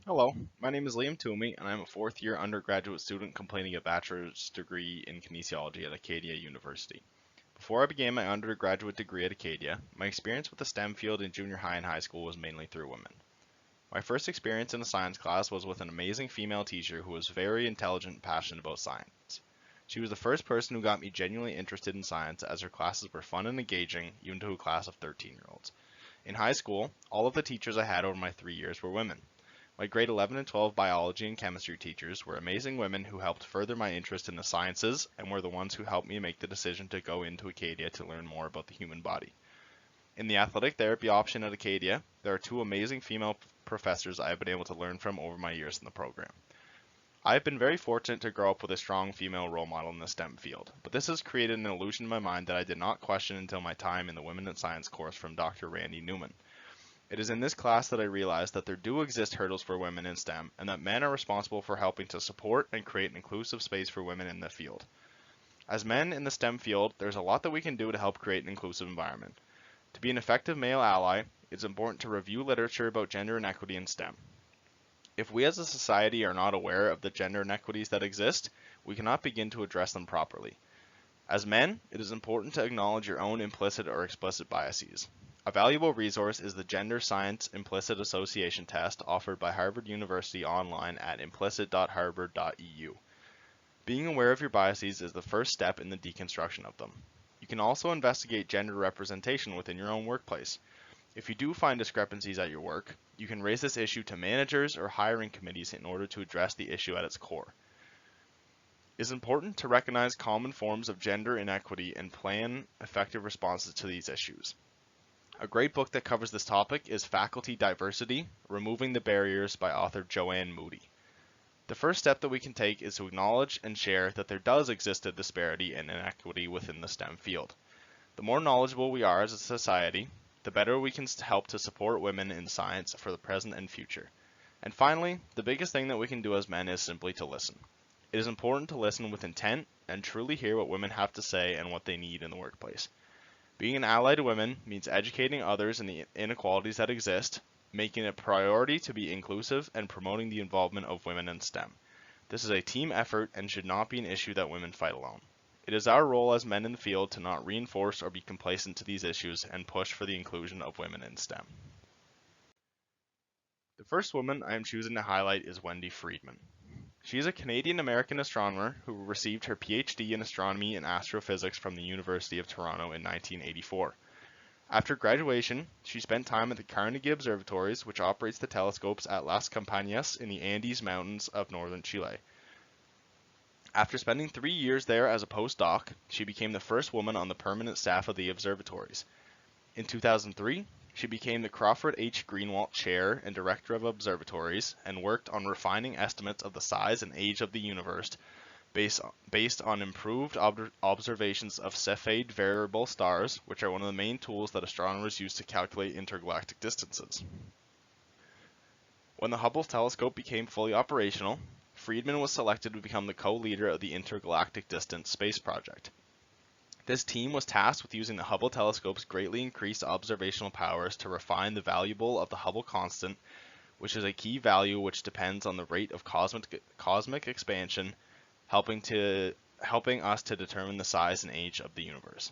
Hello, my name is Liam Toomey, and I'm a fourth year undergraduate student completing a bachelor's degree in kinesiology at Acadia University. Before I began my undergraduate degree at Acadia, my experience with the STEM field in junior high and high school was mainly through women. My first experience in a science class was with an amazing female teacher who was very intelligent and passionate about science. She was the first person who got me genuinely interested in science as her classes were fun and engaging, even to a class of 13-year-olds. In high school, all of the teachers I had over my 3 years were women. My grade 11 and 12 biology and chemistry teachers were amazing women who helped further my interest in the sciences and were the ones who helped me make the decision to go into Acadia to learn more about the human body. In the athletic therapy option at Acadia, there are two amazing female professors I have been able to learn from over my years in the program. I have been very fortunate to grow up with a strong female role model in the STEM field, but this has created an illusion in my mind that I did not question until my time in the Women in Science course from Dr. Randy Newman. It is in this class that I realized that there do exist hurdles for women in STEM, and that men are responsible for helping to support and create an inclusive space for women in the field. As men in the STEM field, there's a lot that we can do to help create an inclusive environment. To be an effective male ally, it's important to review literature about gender inequity in STEM. If we as a society are not aware of the gender inequities that exist, we cannot begin to address them properly. As men, it is important to acknowledge your own implicit or explicit biases. A valuable resource is the Gender Science Implicit Association test offered by Harvard University online at implicit.harvard.edu. Being aware of your biases is the first step in the deconstruction of them. You can also investigate gender representation within your own workplace. If you do find discrepancies at your work, you can raise this issue to managers or hiring committees in order to address the issue at its core. It is important to recognize common forms of gender inequity and plan effective responses to these issues. A great book that covers this topic is Faculty Diversity: Removing the Barriers by author Joanne Moody. The first step that we can take is to acknowledge and share that there does exist a disparity and inequity within the STEM field. The more knowledgeable we are as a society, the better we can help to support women in science for the present and future. And finally, the biggest thing that we can do as men is simply to listen. It is important to listen with intent and truly hear what women have to say and what they need in the workplace. Being an ally to women means educating others in the inequalities that exist, making it a priority to be inclusive, and promoting the involvement of women in STEM. This is a team effort and should not be an issue that women fight alone. It is our role as men in the field to not reinforce or be complacent to these issues and push for the inclusion of women in STEM. The first woman I am choosing to highlight is Wendy Friedman. She is a Canadian-American astronomer who received her PhD in astronomy and astrophysics from the University of Toronto in 1984. After graduation, she spent time at the Carnegie Observatories, which operates the telescopes at Las Campañas in the Andes Mountains of northern Chile. After spending 3 years there as a postdoc, she became the first woman on the permanent staff of the observatories. In 2003, she became the Crawford H. Greenwalt Chair and Director of Observatories and worked on refining estimates of the size and age of the universe based on improved observations of Cepheid variable stars, which are one of the main tools that astronomers use to calculate intergalactic distances. When the Hubble telescope became fully operational, Friedman was selected to become the co-leader of the Intergalactic Distance Space Project. This team was tasked with using the Hubble telescope's greatly increased observational powers to refine the variable of the Hubble constant, which is a key value which depends on the rate of cosmic expansion, helping us to determine the size and age of the universe.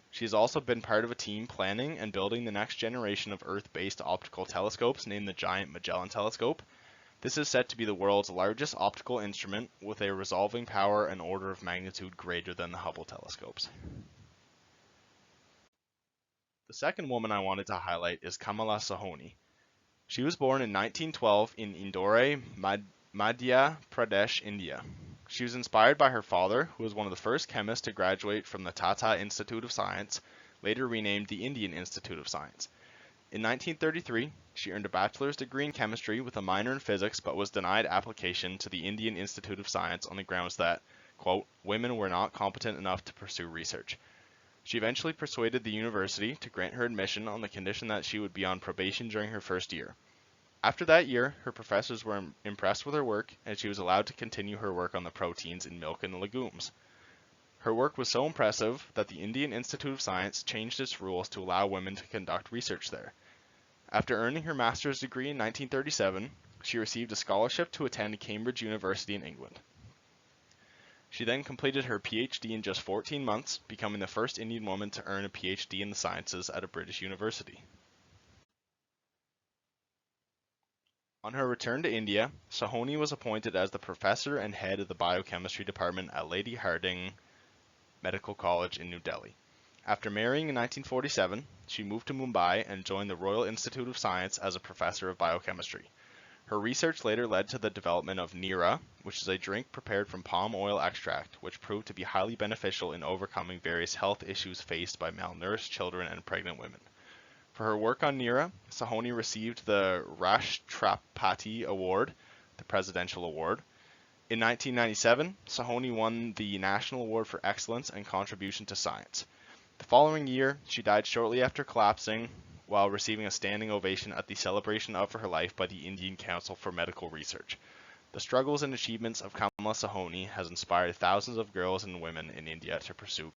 She has also been part of a team planning and building the next generation of Earth-based optical telescopes named the Giant Magellan Telescope. This is set to be the world's largest optical instrument with a resolving power an order of magnitude greater than the Hubble telescopes. The second woman I wanted to highlight is Kamala Sohoni. She was born in 1912 in Indore, Madhya Pradesh, India. She was inspired by her father, who was one of the first chemists to graduate from the Tata Institute of Science, later renamed the Indian Institute of Science. In 1933, she earned a bachelor's degree in chemistry with a minor in physics, but was denied application to the Indian Institute of Science on the grounds that, quote, women were not competent enough to pursue research. She eventually persuaded the university to grant her admission on the condition that she would be on probation during her first year. After that year, her professors were impressed with her work, and she was allowed to continue her work on the proteins in milk and legumes. Her work was so impressive that the Indian Institute of Science changed its rules to allow women to conduct research there. After earning her master's degree in 1937, She received a scholarship to attend Cambridge University in England. She then completed her PhD in just 14 months, becoming the first Indian woman to earn a PhD in the sciences at a British university. On her return to India, Sahoni was appointed as the professor and head of the biochemistry department at Lady Hardinge Medical College in New Delhi. After marrying in 1947, she moved to Mumbai and joined the Royal Institute of Science as a professor of biochemistry. Her research later led to the development of Neera, which is a drink prepared from palm oil extract, which proved to be highly beneficial in overcoming various health issues faced by malnourished children and pregnant women. For her work on Neera, Sahoni received the Rashtrapati Award, the Presidential Award. In 1997, Sahoni won the National Award for Excellence and Contribution to Science. The following year, she died shortly after collapsing while receiving a standing ovation at the celebration of her life by the Indian Council for Medical Research. The struggles and achievements of Kamala Sahoni has inspired thousands of girls and women in India to pursue